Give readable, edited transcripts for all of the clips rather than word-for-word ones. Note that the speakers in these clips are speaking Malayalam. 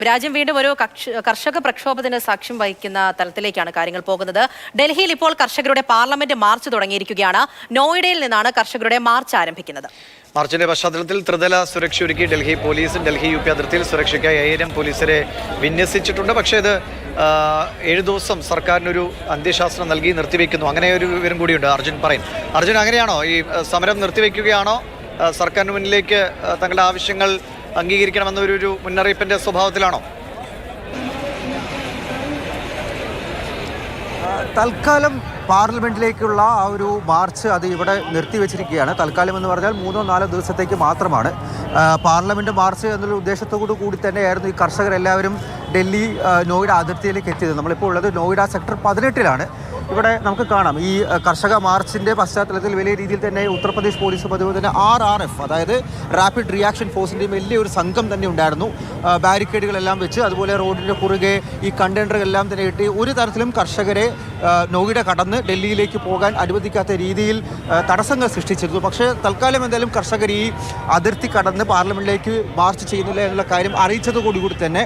രാജ്യം വീണ്ടും ഒരു കർഷക പ്രക്ഷോഭത്തിന് സാക്ഷ്യം വഹിക്കുന്ന തലത്തിലേക്കാണ് കാര്യങ്ങൾ പോകുന്നത്. ഡൽഹിയിൽ ഇപ്പോൾ കർഷകരുടെ പാർലമെന്റ് മാർച്ച് തുടങ്ങിയിരിക്കുകയാണ്. നോയിഡയിൽ നിന്നാണ് കർഷകരുടെ മാർച്ച് ആരംഭിക്കുന്നത്. മാർച്ചിന്റെ പശ്ചാത്തലത്തിൽ ത്രിതല സുരക്ഷ ഒരുക്കി ഡൽഹി പോലീസും ഡൽഹി UP അതിർത്തിയിൽ സുരക്ഷയ്ക്കായി 1000 പോലീസരെ വിന്യസിച്ചിട്ടുണ്ട്. പക്ഷേ ഇത് 7 ദിവസം സർക്കാരിനൊരു അന്ത്യശാസനം നൽകി നിർത്തിവെക്കുന്നു. അങ്ങനെ ഒരു വിവരം കൂടിയുണ്ട്. അർജുൻ പറയും. അർജുൻ, അങ്ങനെയാണോ ഈ സമരം നിർത്തിവെക്കുകയാണോ? സർക്കാരിന് മുന്നിലേക്ക് തങ്ങളുടെ ആവശ്യങ്ങൾ അംഗീകരിക്കണമെന്നൊരു മുന്നറിയിപ്പിന്റെ സ്വഭാവത്തിലാണോ? തൽക്കാലം പാർലമെന്റിലേക്കുള്ള ആ ഒരു മാർച്ച് അത് ഇവിടെ നിർത്തിവെച്ചിരിക്കുകയാണ്. തൽക്കാലം എന്ന് പറഞ്ഞാൽ 3-4 ദിവസത്തേക്ക് മാത്രമാണ്. പാർലമെന്റ് മാർച്ച് എന്നുള്ള ഉദ്ദേശത്തോടു കൂടി തന്നെയായിരുന്നു ഈ കർഷകരെല്ലാവരും ഡൽഹി നോയിഡ അതിർത്തിയിലേക്ക് എത്തിയത്. നമ്മളിപ്പോൾ ഉള്ളത് നോയിഡ സെക്ടർ 18-ലാണ്. ഇവിടെ നമുക്ക് കാണാം ഈ കർഷക മാർച്ചിൻ്റെ പശ്ചാത്തലത്തിൽ വലിയ രീതിയിൽ തന്നെ ഉത്തർപ്രദേശ് പോലീസും അതുപോലെ തന്നെ RRF, അതായത് റാപ്പിഡ് റിയാക്ഷൻ ഫോഴ്സിൻ്റെയും വലിയൊരു സംഘം തന്നെ ഉണ്ടായിരുന്നു. ബാരിക്കേഡുകളെല്ലാം വെച്ച് അതുപോലെ റോഡിൻ്റെ കുറുകെ ഈ കണ്ടെയ്നറുകളെല്ലാം തന്നെ ഇട്ട് ഒരു തരത്തിലും കർഷകരെ നോയിഡ കടന്ന് ഡൽഹിയിലേക്ക് പോകാൻ അനുവദിക്കാത്ത രീതിയിൽ തടസ്സങ്ങൾ സൃഷ്ടിച്ചിരുന്നു. പക്ഷേ തൽക്കാലം എന്തായാലും കർഷകർ ഈ അതിർത്തി കടന്ന് പാർലമെൻറ്റിലേക്ക് മാർച്ച് ചെയ്യുന്നില്ല എന്നുള്ള കാര്യം അറിയിച്ചതോടുകൂടി തന്നെ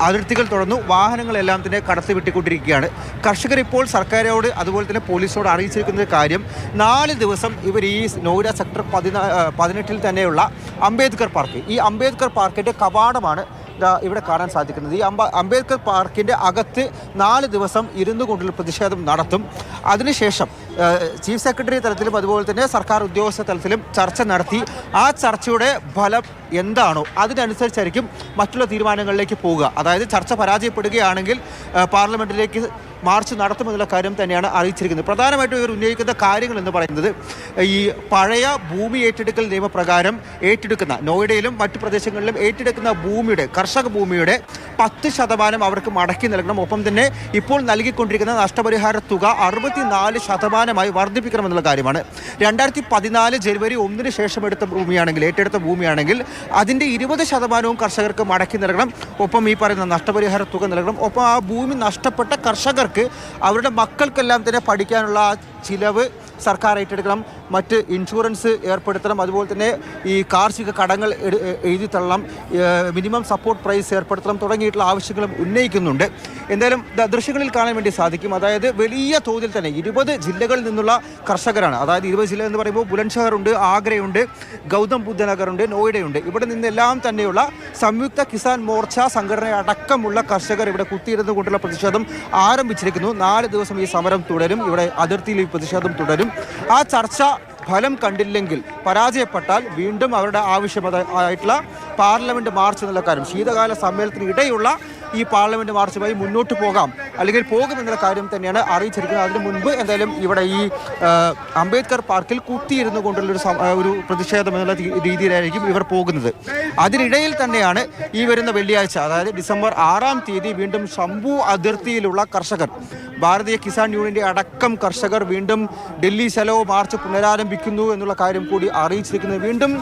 അതിർത്തികൾ തുറന്നു. വാഹനങ്ങളെല്ലാം തന്നെ കടത്തിവിട്ടിക്കൊണ്ടിരിക്കുകയാണ്. കർഷകർ ഇപ്പോൾ സർക്കാരോട് അതുപോലെ തന്നെ പോലീസോട് അറിയിച്ചിരിക്കുന്ന കാര്യം 4 ദിവസം ഇവർ ഈ നോയിഡ സെക്ടർ 18-ൽ തന്നെയുള്ള അംബേദ്കർ പാർക്ക്, ഈ അംബേദ്കർ പാർക്കിൻ്റെ കവാടമാണ് ഇവിടെ കാണാൻ സാധിക്കുന്നത്. ഈ അംബേദ്കർ പാർക്കിൻ്റെ അകത്ത് 4 ദിവസം ഇരുന്നു കൊണ്ടുള്ള പ്രതിഷേധം നടത്തും. അതിനുശേഷം ചീഫ് സെക്രട്ടറി തലത്തിലും അതുപോലെ തന്നെ സർക്കാർ ഉദ്യോഗസ്ഥ തലത്തിലും ചർച്ച നടത്തി ആ ചർച്ചയുടെ ഫലം എന്താണോ അതിനനുസരിച്ചായിരിക്കും മറ്റുള്ള തീരുമാനങ്ങളിലേക്ക് പോവുക. അതായത് ചർച്ച പരാജയപ്പെടുകയാണെങ്കിൽ പാർലമെൻറ്റിലേക്ക് മാർച്ച് നടത്തുമെന്നുള്ള കാര്യം തന്നെയാണ് അറിയിച്ചിരിക്കുന്നത്. പ്രധാനമായിട്ടും ഇവർ ഉന്നയിക്കുന്ന കാര്യങ്ങൾ എന്ന് പറയുന്നത് ഈ പഴയ ഭൂമി ഏറ്റെടുക്കൽ നിയമപ്രകാരം ഏറ്റെടുക്കുന്ന നോയിഡയിലും മറ്റു പ്രദേശങ്ങളിലും ഏറ്റെടുക്കുന്ന ഭൂമിയുടെ കർഷക ഭൂമിയുടെ 10% അവർക്ക് മടക്കി നൽകണം. ഒപ്പം തന്നെ ഇപ്പോൾ നൽകിക്കൊണ്ടിരിക്കുന്ന നഷ്ടപരിഹാര തുക 64% വർദ്ധിപ്പിക്കണമെന്നുള്ള കാര്യമാണ്. 2014 ജനുവരി 1 ശേഷം ഏറ്റെടുത്ത ഭൂമിയാണെങ്കിൽ അതിൻ്റെ 20% കർഷകർക്ക് മടക്കി നൽകണം. ഒപ്പം ഈ പറയുന്ന നഷ്ടപരിഹാര തുക നൽകണം. ഒപ്പം ആ ഭൂമി നഷ്ടപ്പെട്ട കർഷകർക്ക് അവരുടെ മക്കൾക്കെല്ലാം തന്നെ പഠിക്കാനുള്ള ചിലവ് സർക്കാർ ഏറ്റെടുക്കണം. മറ്റ് ഇൻഷുറൻസ് ഏർപ്പെടുത്തണം. അതുപോലെ തന്നെ ഈ കാർഷിക കടങ്ങൾ എഴുതി തള്ളണം. മിനിമം സപ്പോർട്ട് പ്രൈസ് ഏർപ്പെടുത്തണം തുടങ്ങിയിട്ടുള്ള ആവശ്യങ്ങളും ഉന്നയിക്കുന്നുണ്ട്. എന്തായാലും ദൃശ്യങ്ങളിൽ കാണാൻ വേണ്ടി സാധിക്കും. അതായത് വലിയ തോതിൽ തന്നെ 20 ജില്ലകളിൽ നിന്നുള്ള കർഷകരാണ്. അതായത് 20 ജില്ല എന്ന് പറയുമ്പോൾ ബുലൻഷഹർ ഉണ്ട്, ആഗ്രയുണ്ട്, ഗൗതം ബുദ്ധനഗർ ഉണ്ട്, നോയിഡയുണ്ട്. ഇവിടെ നിന്നെല്ലാം തന്നെയുള്ള സംയുക്ത കിസാൻ മോർച്ച സംഘടനയടക്കമുള്ള കർഷകർ ഇവിടെ കുത്തിയിരുന്നു കൊണ്ടുള്ള പ്രതിഷേധം ആരംഭിച്ചിരിക്കുന്നു. 4 ദിവസം ഈ സമരം തുടരും. ഇവിടെ അതിർത്തിയിൽ ഈ പ്രതിഷേധം തുടരും. ആ ചർച്ച ഫലം കണ്ടില്ലെങ്കിൽ, പരാജയപ്പെട്ടാൽ വീണ്ടും അവരുടെ ആവശ്യമായിട്ടുള്ള പാർലമെന്റ് മാർച്ച് എന്നുള്ള കാര്യം, ശീതകാല സമ്മേളനത്തിന് ഇടയുള്ള ഈ പാർലമെന്റ് മാർച്ചുമായി മുന്നോട്ട് പോകാം അല്ലെങ്കിൽ പോകുമെന്നുള്ള കാര്യം തന്നെയാണ് അറിയിച്ചിരിക്കുന്നത്. അതിനു മുൻപ് എന്തായാലും ഇവിടെ ഈ അംബേദ്കർ പാർക്കിൽ കുത്തിയിരുന്നു കൊണ്ടുള്ളൊരു ഒരു പ്രതിഷേധം എന്നുള്ള രീതിയിലായിരിക്കും ഇവർ പോകുന്നത്. അതിനിടയിൽ തന്നെയാണ് ഈ വരുന്ന വെള്ളിയാഴ്ച, അതായത് ഡിസംബർ 6-ാം തീയതി വീണ്ടും ശംഭു അതിർത്തിയിലുള്ള കർഷകർ, ഭാരതീയ കിസാൻ യൂണിയന്റെ അടക്കം കർഷകർ വീണ്ടും ഡൽഹി ചലോ മാർച്ച് പുനരാരംഭിക്കുന്നു എന്നുള്ള കാര്യം കൂടി അറിയിച്ചിരിക്കുന്നത്. വീണ്ടും